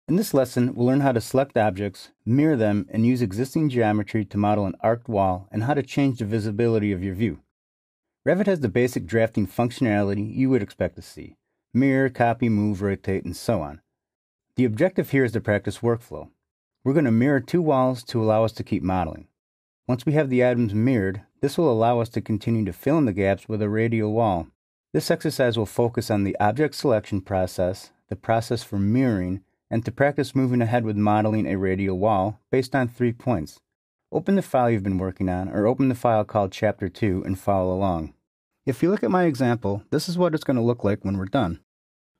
In this lesson, we'll learn how to select objects, mirror them, and use existing geometry to model an arced wall and how to change the visibility of your view. Revit has the basic drafting functionality you would expect to see: mirror, copy, move, rotate, and so on. The objective here is to practice workflow. We're going to mirror two walls to allow us to keep modeling. Once we have the items mirrored, this will allow us to continue to fill in the gaps with a radial wall. This exercise will focus on the object selection process, the process for mirroring, and to practice moving ahead with modeling a radial wall based on 3 points. Open the file you've been working on, or open the file called Chapter 2 and follow along. If you look at my example, this is what it's going to look like when we're done.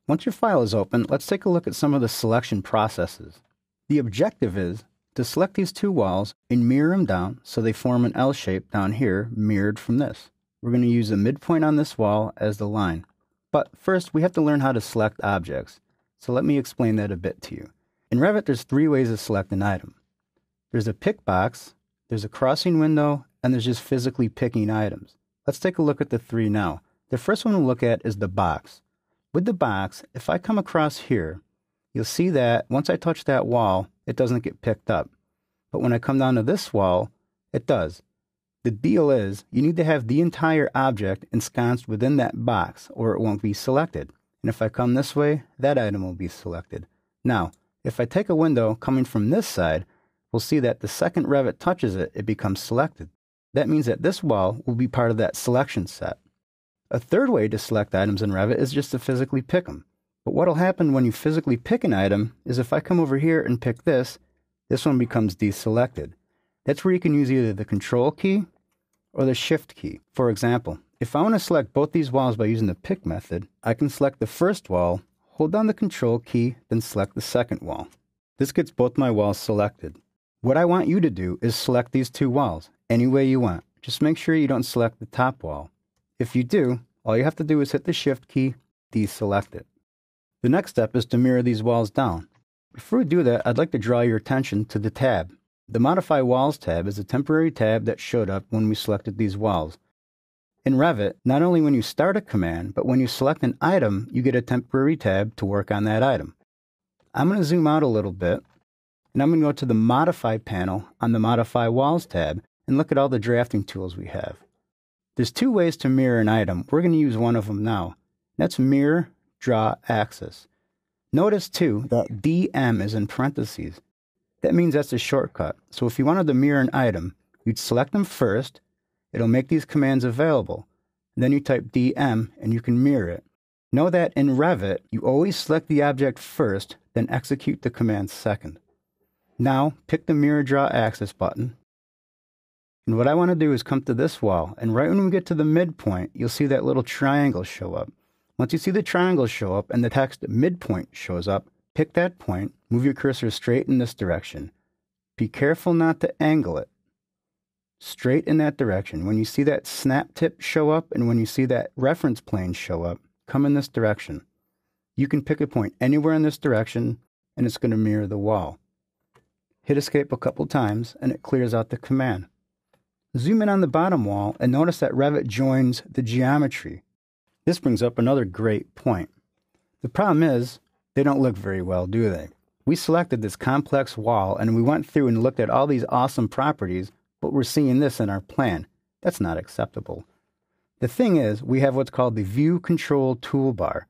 Once your file is open, let's take a look at some of the selection processes. The objective is to select these two walls and mirror them down so they form an L shape down here mirrored from this. We're going to use the midpoint on this wall as the line. But first, we have to learn how to select objects. So let me explain that a bit to you. In Revit, there's 3 ways to select an item. There's a pick box, there's a crossing window, and there's just physically picking items. Let's take a look at the 3 now. The first one we'll look at is the box. With the box, if I come across here, you'll see that once I touch that wall, it doesn't get picked up. But when I come down to this wall, it does. The deal is, you need to have the entire object ensconced within that box, or it won't be selected. And if I come this way, that item will be selected. Now, if I take a window coming from this side, we'll see that the second Revit touches it, it becomes selected. That means that this wall will be part of that selection set. A third way to select items in Revit is just to physically pick them. But what will happen when you physically pick an item is if I come over here and pick this one becomes deselected. That's where you can use either the Control key or the Shift key. For example, if I want to select both these walls by using the pick method, I can select the first wall, hold down the Control key, then select the second wall. This gets both my walls selected. What I want you to do is select these 2 walls any way you want. Just make sure you don't select the top wall. If you do, all you have to do is hit the Shift key, deselect it. The next step is to mirror these walls down. Before we do that, I'd like to draw your attention to the tab. The Modify Walls tab is a temporary tab that showed up when we selected these walls. In Revit, not only when you start a command, but when you select an item, you get a temporary tab to work on that item. I'm going to zoom out a little bit, and I'm going to go to the Modify panel on the Modify Walls tab and look at all the drafting tools we have. There's 2 ways to mirror an item. We're going to use one of them now. That's Mirror, Draw, Axis. Notice, too, that DM is in parentheses. That means that's a shortcut. So if you wanted to mirror an item, you'd select them first. It'll make these commands available. Then you type DM and you can mirror it. Know that in Revit, you always select the object first, then execute the command second. Now, pick the Mirror Draw Axis button. And what I want to do is come to this wall, and right when we get to the midpoint, you'll see that little triangle show up. Once you see the triangle show up and the text midpoint shows up, pick that point, move your cursor straight in this direction. Be careful not to angle it. Straight in that direction. When you see that snap tip show up and when you see that reference plane show up, come in this direction. You can pick a point anywhere in this direction and it's going to mirror the wall. Hit escape a couple times and it clears out the command. Zoom in on the bottom wall and notice that Revit joins the geometry. This brings up another great point. The problem is, they don't look very well, do they? We selected this complex wall and we went through and looked at all these awesome properties, but we're seeing this in our plan. That's not acceptable. The thing is, we have what's called the View Control toolbar.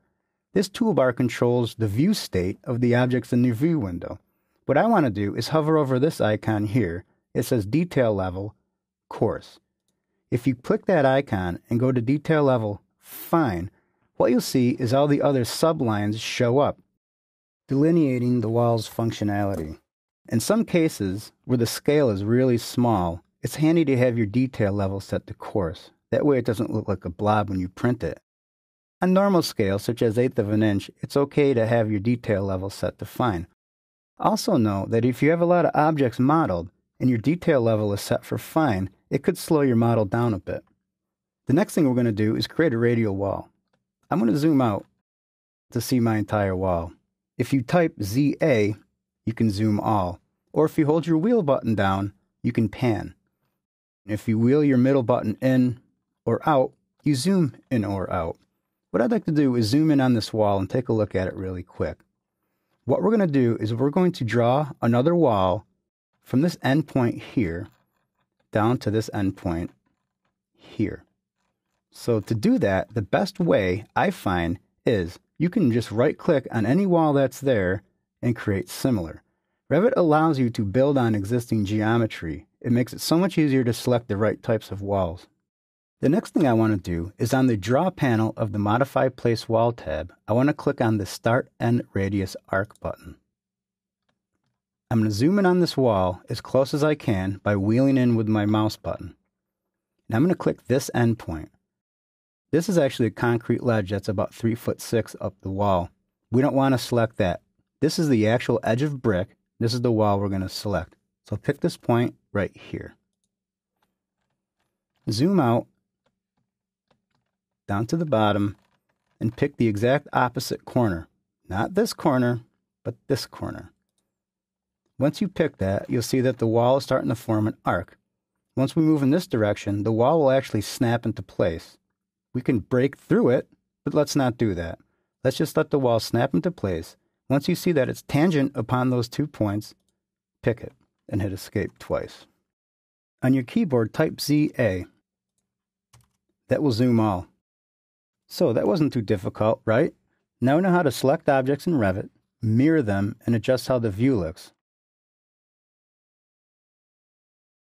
This toolbar controls the view state of the objects in the view window. What I want to do is hover over this icon here. It says Detail Level, Coarse. If you click that icon and go to Detail Level, Fine, what you'll see is all the other sublines show up, delineating the wall's functionality. In some cases, where the scale is really small, it's handy to have your detail level set to coarse. That way it doesn't look like a blob when you print it. On normal scale, such as 1/8 of an inch, it's okay to have your detail level set to fine. Also know that if you have a lot of objects modeled and your detail level is set for fine, it could slow your model down a bit. The next thing we're going to do is create a radial wall. I'm going to zoom out to see my entire wall. If you type ZA, you can zoom all. Or if you hold your wheel button down, you can pan. If you wheel your middle button in or out, you zoom in or out. What I'd like to do is zoom in on this wall and take a look at it really quick. what we're going to do is we're going to draw another wall from this endpoint here down to this endpoint here. So to do that, the best way I find is you can just right-click on any wall that's there and create similar. Revit allows you to build on existing geometry. It makes it so much easier to select the right types of walls. The next thing I want to do is on the Draw panel of the Modify Place Wall tab, I want to click on the Start End Radius Arc button. I'm going to zoom in on this wall as close as I can by wheeling in with my mouse button. And I'm going to click this endpoint. This is actually a concrete ledge that's about 3'6" up the wall. We don't want to select that. This is the actual edge of brick. This is the wall we're going to select. So pick this point right here. Zoom out down to the bottom and pick the exact opposite corner. Not this corner, but this corner. Once you pick that, you'll see that the wall is starting to form an arc. Once we move in this direction, the wall will actually snap into place. We can break through it, but let's not do that. Let's just let the wall snap into place. Once you see that it's tangent upon those 2 points, pick it and hit Escape twice. On your keyboard, type ZA. That will zoom all. So that wasn't too difficult, right? Now we know how to select objects in Revit, mirror them, and adjust how the view looks.